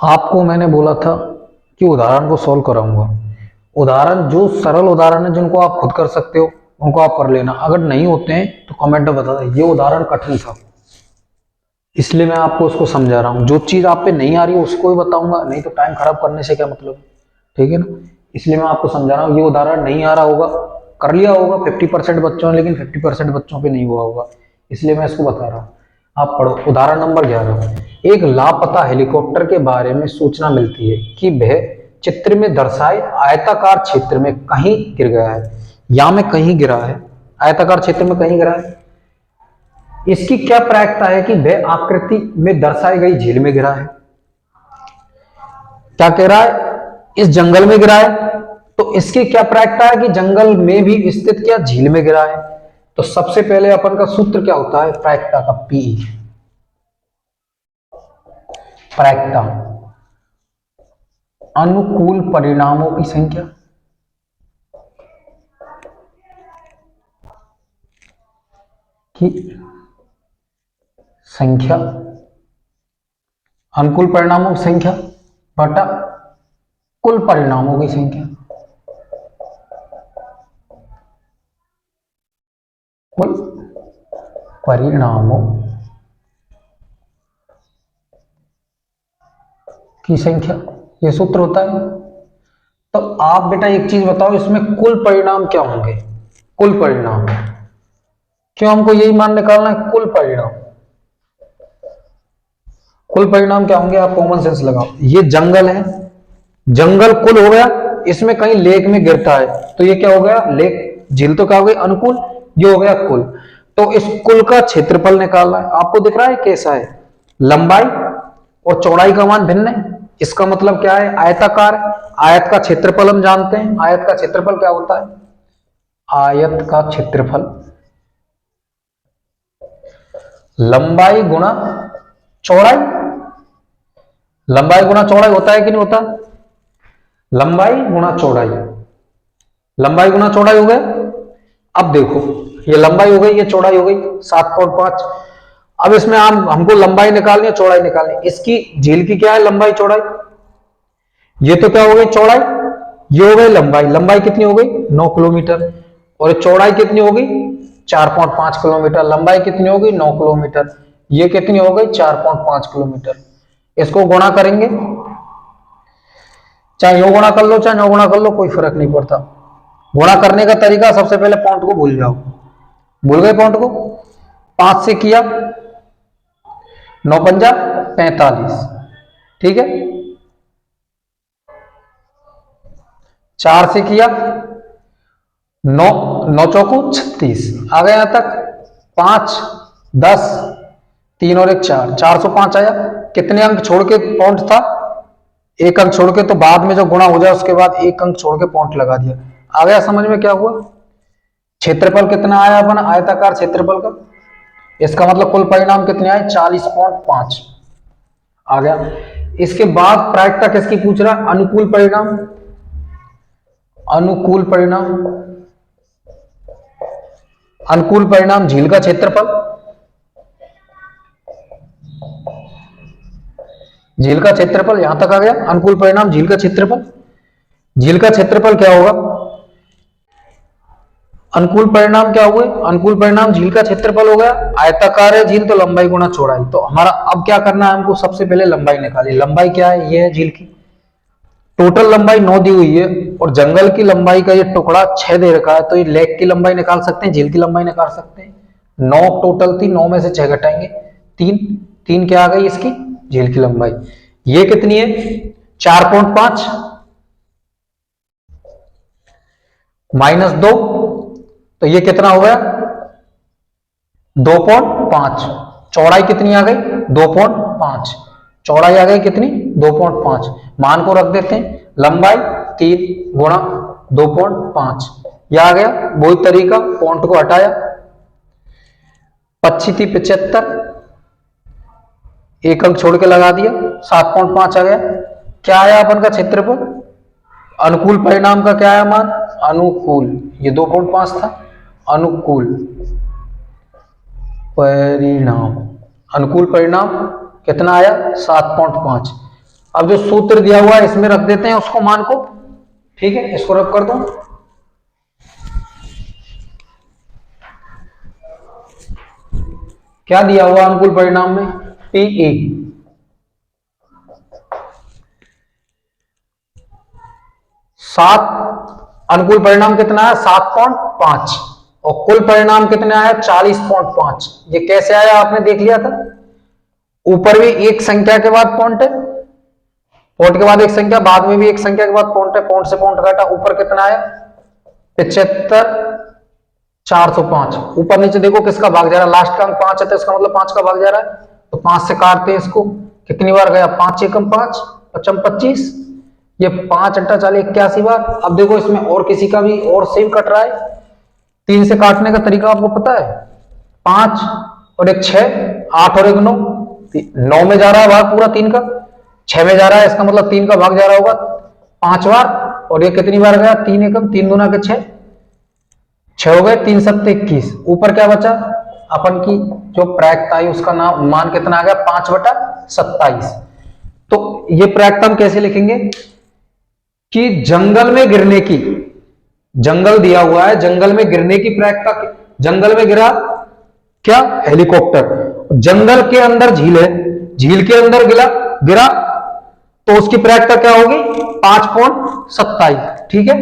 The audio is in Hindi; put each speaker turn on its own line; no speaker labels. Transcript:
आपको मैंने बोला था कि उदाहरण को सॉल्व कराऊंगा। उदाहरण जो सरल उदाहरण है जिनको आप खुद कर सकते हो उनको आप कर लेना, अगर नहीं होते हैं तो कमेंट में बता दें। ये उदाहरण कठिन था इसलिए मैं आपको उसको समझा रहा हूँ। जो चीज़ आप पे नहीं आ रही है उसको ही बताऊंगा, नहीं तो टाइम खराब करने से क्या मतलब, ठीक है ना। इसलिए मैं आपको समझा रहा हूँ। ये उदाहरण नहीं आ रहा होगा, कर लिया होगा 50% बच्चों ने, लेकिन 50% बच्चों पे नहीं हुआ होगा, इसलिए मैं इसको बता रहा हूँ। आप पढ़ो उदाहरण नंबर 11। एक लापता हेलीकॉप्टर के बारे में सूचना मिलती है कि वह चित्र में दर्शाए आयताकार क्षेत्र में कहीं गिर गया है या में कहीं गिरा है। आयताकार क्षेत्र में कहीं गिरा है। इसकी क्या प्रायिकता है कि वह आकृति में दर्शाई गई झील में गिरा है। क्या कह रहा है, इस जंगल में गिरा है, तो इसकी क्या प्रायिकता है कि जंगल में भी स्थित क्या झील में गिरा है। तो सबसे पहले अपन का सूत्र क्या होता है प्रायिकता का, पी। प्रायिकता अनुकूल परिणामों की संख्या की संख्या, अनुकूल परिणामों की संख्या बटा कुल परिणामों की संख्या। कुल परिणामों की संख्या, यह सूत्र होता है। तो आप बेटा एक चीज बताओ, इसमें कुल परिणाम क्या होंगे। कुल परिणाम क्यों, हमको यही मान निकालना है कुल परिणाम। कुल परिणाम क्या होंगे, आप कॉमन सेंस लगाओ। ये जंगल है, जंगल कुल हो गया, इसमें कहीं लेक में गिरता है तो ये क्या हो गया, लेक झील तो क्या हो गई अनुकूल, ये हो गया कुल। तो इस कुल का क्षेत्रफल निकालना है। आपको दिख रहा है कैसा है, लंबाई और चौड़ाई का मान भिन्न है। इसका मतलब क्या है, आयताकार। आयत का क्षेत्रफल हम जानते हैं, आयत का क्षेत्रफल क्या होता है, आयत का क्षेत्रफल लंबाई गुणा चौड़ाई। लंबाई गुणा चौड़ाई होता है कि नहीं होता, लंबाई गुणा चौड़ाई, लंबाई गुणा चौड़ाई हो गया। अब देखो ये लंबाई हो गई, ये चौड़ाई हो गई 7.5। अब इसमें हमको लंबाई निकालनी है, चौड़ाई निकालनी है। इसकी झील की क्या है, लंबाई चौड़ाई। ये तो क्या हो गई चौड़ाई, ये हो गई लंबाई। लंबाई कितनी हो गई 9 किलोमीटर, और चौड़ाई कितनी हो गई 4.5 किलोमीटर। लंबाई कितनी हो गई 9 किलोमीटर, ये कितनी हो गई 4.5 किलोमीटर। इसको गुणा करेंगे, चाहे यो गुणा कर लो चाहे नो गुणा कर लो, कोई फर्क नहीं पड़ता। गुणा करने का तरीका, सबसे पहले पॉइंट को भूल जाओ। भूल गए पॉइंट को, 5 से किया 9 पंजा 45, ठीक है। 4 से किया 9 9 चौको 36, आ गया यहां तक। 5 10 3 और 1 4, 405 आया। कितने अंक छोड़ के पॉइंट था, एक अंक छोड़ के, तो बाद में जो गुणा हो जाए उसके बाद एक अंक छोड़ के पॉइंट लगा दिया। आ गया समझ में क्या हुआ। क्षेत्रफल कितना आया अपना आयताकार क्षेत्रफल का, इसका मतलब कुल परिणाम कितने आए 40.5 आ गया। इसके बाद प्रायिकता किसकी पूछ रहा है, अनुकूल परिणाम। अनुकूल परिणाम, अनुकूल परिणाम झील का क्षेत्रफल। झील का क्षेत्रफल यहां तक आ गया, अनुकूल परिणाम झील का क्षेत्रफल। झील का क्षेत्रफल क्या होगा, अनुकूल परिणाम क्या हुए, अनुकूल परिणाम झील का क्षेत्रफल हो गया। आयताकार है झील तो लंबाई गुणा चौड़ाई। तो हमारा अब क्या करना है, हमको सबसे पहले लंबाई निकाली। लंबाई क्या है, ये है झील की। टोटल लंबाई 9 दी हुई है और जंगल की लंबाई का ये टुकड़ा 6 दे रखा है, तो ये लेक की लंबाई निकाल सकते हैं, झील की लंबाई निकाल सकते हैं। 9 टोटल थी, 9 में से 6 घटाएंगे 3, 3 क्या आ गई इसकी झील की लंबाई। ये कितनी है 4.5 माइनस 2, तो ये कितना हो गया 2.5। चौड़ाई कितनी आ गई 2.5, चौड़ाई आ गई कितनी 2.5। मान को रख देते हैं, लंबाई 3 गुणा 2.5, यह आ गया। वही तरीका, पॉइंट को हटाया, 25 थी 75, एक अंक छोड़ के लगा दिया, 7.5 आ गया। क्या आया अपन का क्षेत्रफल, अनुकूल परिणाम का क्या आया मान, अनुकूल, ये 2.5 था, अनुकूल परिणाम, अनुकूल परिणाम कितना आया 7.5। अब जो सूत्र दिया हुआ है इसमें रख देते हैं उसको मान को, ठीक है, इसको रख कर दो। क्या दिया हुआ अनुकूल परिणाम में, PE 7, अनुकूल परिणाम कितना है 7.5 और कुल परिणाम कितना है 40.5। ये कैसे आया आपने देख लिया था, ऊपर भी एक संख्या के बाद पॉइंट है, पॉइंट के बाद एक संख्या, बाद में भी एक संख्या के बाद पॉइंट है, पॉइंट से पॉइंट घटा, ऊपर कितना है 75,405। ऊपर नीचे देखो किसका भाग जा रहा है, लास्ट का अंक 5 है तो इसका मतलब 5 का भाग जा रहा है, तो 5 से काटते हैं इसको, कितनी बार गया 5 एकम 5 पचम 25, ये 5 अट्ठा 40 81 बार। अब देखो इसमें और किसी का भी और सेम कट रहा है, 3 से काटने का तरीका आपको पता है, 5 और एक 6, 8 और एक 9, 9 में जा रहा है भाग पूरा 3 का, 6 में जा रहा है, इसका मतलब 3 का भाग जा रहा होगा 5 बार, और ये कितनी बार गया 3 एकम 3 दूना के 6, 6 हो गए, 3 सत्ते 21। ऊपर क्या बचा, अपन की जो प्रायिकता आई उसका नाम मान कितना आ गया 5/27। तो ये प्रायिकता हम कैसे लिखेंगे कि जंगल में गिरने की, जंगल दिया हुआ है, जंगल में गिरने की प्रायिकता, जंगल में गिरा क्या हेलीकॉप्टर, जंगल के अंदर झील है, झील के अंदर गिरा तो उसकी प्रायिकता क्या होगी 5.27, ठीक है।